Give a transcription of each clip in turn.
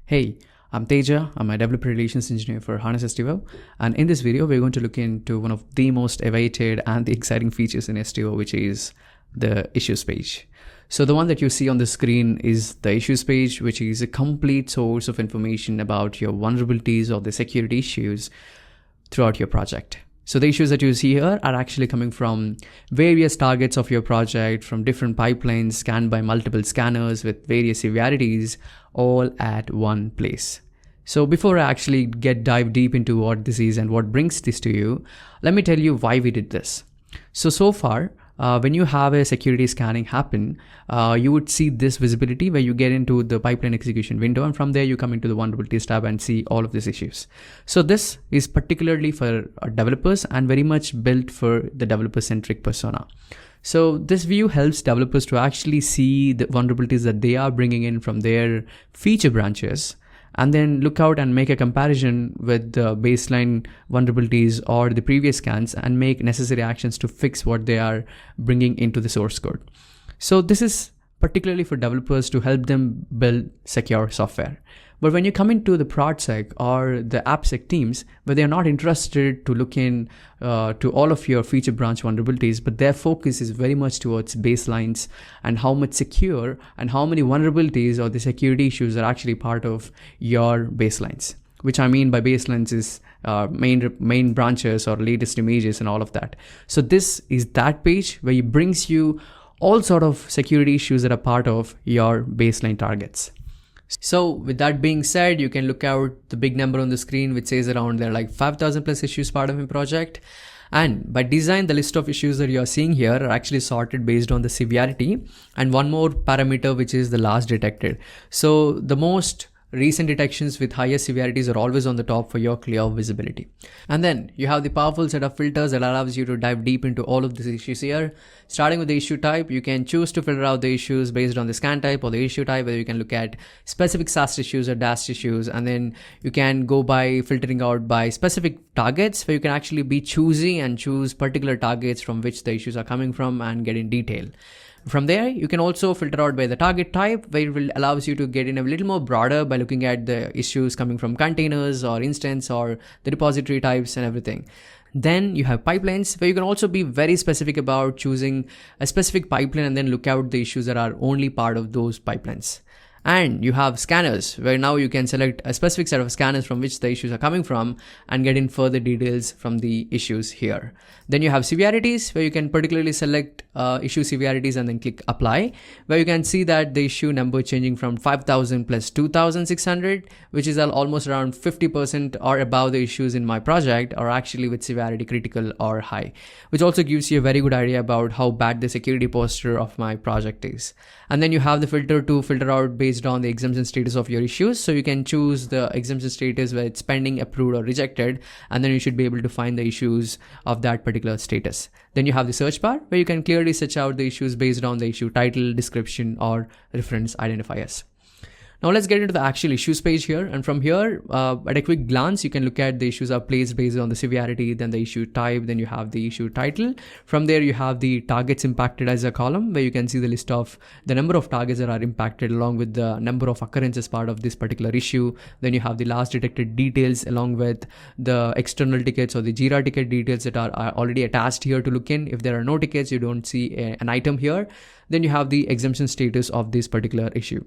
Hey, I'm Teja. I'm a developer relations engineer for Harness STO. And in this video, we're going to look into one of the most awaited and the exciting features in STO, which is the issues page. So the one that you see on the screen is the issues page, which is a complete source of information about your vulnerabilities or the security issues throughout your project. So the issues that you see here are actually coming from various targets of your project, from different pipelines scanned by multiple scanners with various severities, all at one place. So before I actually dive deep into what this is and what brings this to you, let me tell you why we did this. So far, when you have a security scanning happen, you would see this visibility where you get into the pipeline execution window, and from there you come into the vulnerabilities tab and see all of these issues. So this is particularly for developers and very much built for the developer-centric persona. So this view helps developers to actually see the vulnerabilities that they are bringing in from their feature branches, and then look out and make a comparison with the baseline vulnerabilities or the previous scans and make necessary actions to fix what they are bringing into the source code. So this is particularly for developers to help them build secure software. But when you come into the ProdSec or the AppSec teams, where they're not interested to look in to all of your feature branch vulnerabilities, but their focus is very much towards baselines and how much secure and how many vulnerabilities or the security issues are actually part of your baselines. Which I mean by baselines is main branches or latest images and all of that. So this is that page where it brings you all sort of security issues that are part of your baseline targets. So with that being said, you can look out the big number on the screen, which says around there are like 5,000 plus issues part of a project. And by design, the list of issues that you're seeing here are actually sorted based on the severity and one more parameter, which is the last detected. So the most recent detections with higher severities are always on the top for your clear visibility. And then you have the powerful set of filters that allows you to dive deep into all of these issues here. Starting with the issue type, you can choose to filter out the issues based on the scan type or the issue type, whether you can look at specific SAST issues or DAST issues. And then you can go by filtering out by specific targets, where you can actually be choosy and choose particular targets from which the issues are coming from and get in detail. From there, you can also filter out by the target type, where it will allows you to get in a little more broader by looking at the issues coming from containers or instance or the repository types and everything. Then you have pipelines, where you can also be very specific about choosing a specific pipeline and then look out the issues that are only part of those pipelines. And you have scanners, where now you can select a specific set of scanners from which the issues are coming from and get in further details from the issues here. Then you have severities, where you can particularly select issue severities and then click apply, where you can see that the issue number changing from 5,000 plus 2,600, which is almost around 50% or above the issues in my project are actually with severity critical or high, which also gives you a very good idea about how bad the security posture of my project is. And then you have the filter to filter out based on the exemption status of your issues. So you can choose the exemption status where it's pending, approved or rejected, and then you should be able to find the issues of that particular status. Then you have the search bar, where you can clearly search out the issues based on the issue title, description or reference identifiers. Now let's get into the actual issues page here. And from here, at a quick glance, you can look at the issues are placed based on the severity, then the issue type, then you have the issue title. From there, you have the targets impacted as a column, where you can see the list of the number of targets that are impacted along with the number of occurrences part of this particular issue. Then you have the last detected details along with the external tickets or the Jira ticket details that are already attached here to look in. If there are no tickets, you don't see an item here. Then you have the exemption status of this particular issue.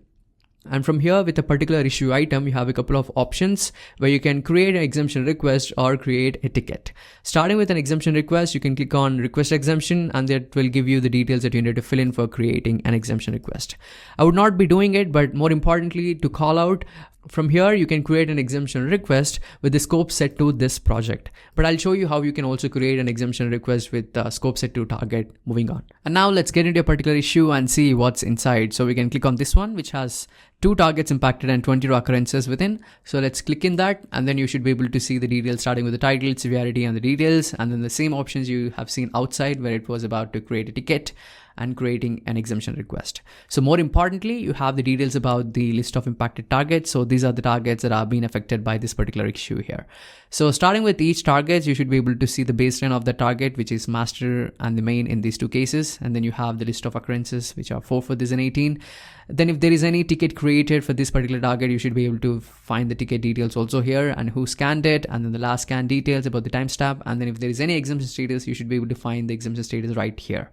And from here, with a particular issue item, you have a couple of options where you can create an exemption request or create a ticket. Starting with an exemption request, you can click on request exemption, and that will give you the details that you need to fill in for creating an exemption request. I would not be doing it, but more importantly, to call out, from here, you can create an exemption request with the scope set to this project. But I'll show you how you can also create an exemption request with scope set to target moving on. And now let's get into a particular issue and see what's inside. So we can click on this one, which has 2 targets impacted and 20 occurrences within. So let's click in that, and then you should be able to see the details starting with the title, severity and the details. And then the same options you have seen outside where it was about to create a ticket. and creating an exemption request. So more importantly, you have the details about the list of impacted targets. So these are the targets that are being affected by this particular issue here. So starting with each target, you should be able to see the baseline of the target, which is master and the main in these two cases. And then you have the list of occurrences, which are 4 for this and 18. Then if there is any ticket created for this particular target, you should be able to find the ticket details also here and who scanned it, and then the last scan details about the timestamp. And then if there is any exemption status, you should be able to find the exemption status right here.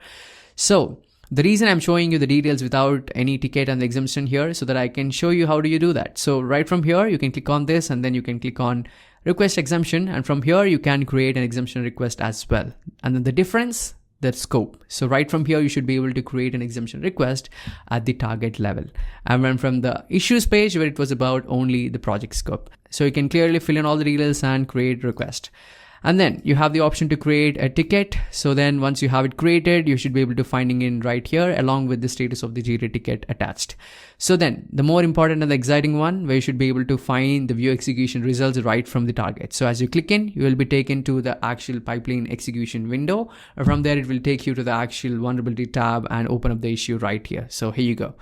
So the reason I'm showing you the details without any ticket and the exemption here, so that I can show you how do you do that. So right from here, you can click on this and then you can click on request exemption. And from here, you can create an exemption request as well. And then the difference, the scope. So right from here, you should be able to create an exemption request at the target level. And then from the issues page where it was about only the project scope. So you can clearly fill in all the details and create request. And then you have the option to create a ticket. So then once you have it created, you should be able to finding in right here along with the status of the Jira ticket attached. So then the more important and the exciting one, where you should be able to find the view execution results right from the target. So as you click in, you will be taken to the actual pipeline execution window. From there, it will take you to the actual vulnerability tab and open up the issue right here. So here you go.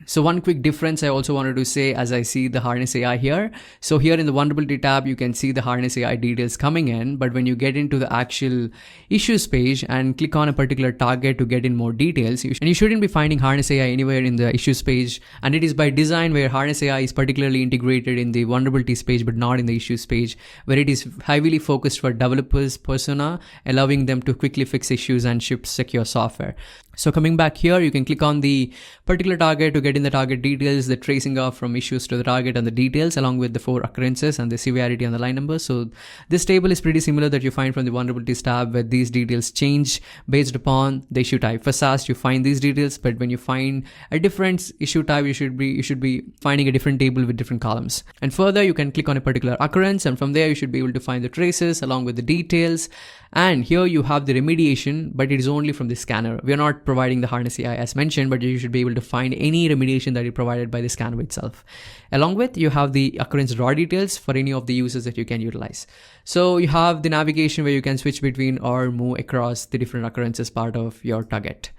So one quick difference I also wanted to say as I see the Harness AI here. So here in the vulnerability tab, you can see the Harness AI details coming in, but when you get into the actual issues page and click on a particular target to get in more details, and you shouldn't be finding Harness AI anywhere in the issues page. And it is by design where Harness AI is particularly integrated in the vulnerabilities page, but not in the issues page, where it is heavily focused for developers persona, allowing them to quickly fix issues and ship secure software. So coming back here, you can click on the particular target to get in the target details, the tracing off from issues to the target and the details, along with the 4 occurrences and the severity and the line numbers. So this table is pretty similar that you find from the vulnerabilities tab, where these details change based upon the issue type. For SAST, you find these details, but when you find a different issue type, you should be finding a different table with different columns. And further, you can click on a particular occurrence, and from there you should be able to find the traces along with the details. And here you have the remediation, but it is only from the scanner. We are not providing the Harness AI as mentioned, but you should be able to find any remediation that is provided by the scanner itself. Along with, you have the occurrence raw details for any of the users that you can utilize. So you have the navigation where you can switch between or move across the different occurrences part of your target.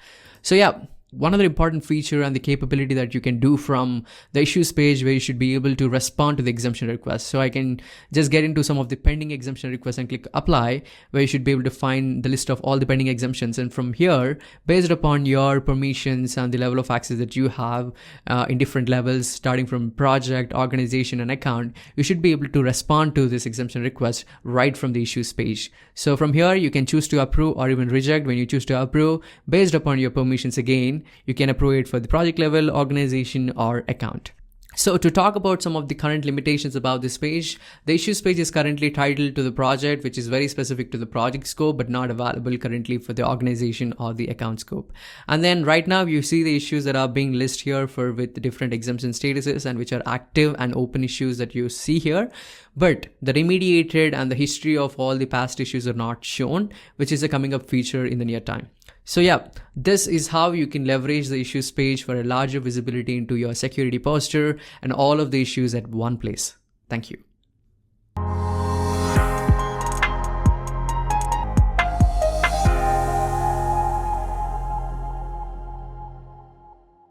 So yeah, one other important feature and the capability that you can do from the issues page, where you should be able to respond to the exemption request. So I can just get into some of the pending exemption requests and click apply, where you should be able to find the list of all the pending exemptions. And from here, based upon your permissions and the level of access that you have in different levels, starting from project, organization, and account, you should be able to respond to this exemption request right from the issues page. So from here, you can choose to approve or even reject. When you choose to approve, based upon your permissions again, you can approve it for the project level, organization, or account. So to talk about some of the current limitations about this page, the issues page is currently titled to the project, which is very specific to the project scope, but not available currently for the organization or the account scope. And then right now you see the issues that are being listed here for with the different exemption statuses and which are active and open issues that you see here. But the remediated and the history of all the past issues are not shown, which is a coming up feature in the near time. So yeah, this is how you can leverage the issues page for a larger visibility into your security posture and all of the issues at one place. Thank you.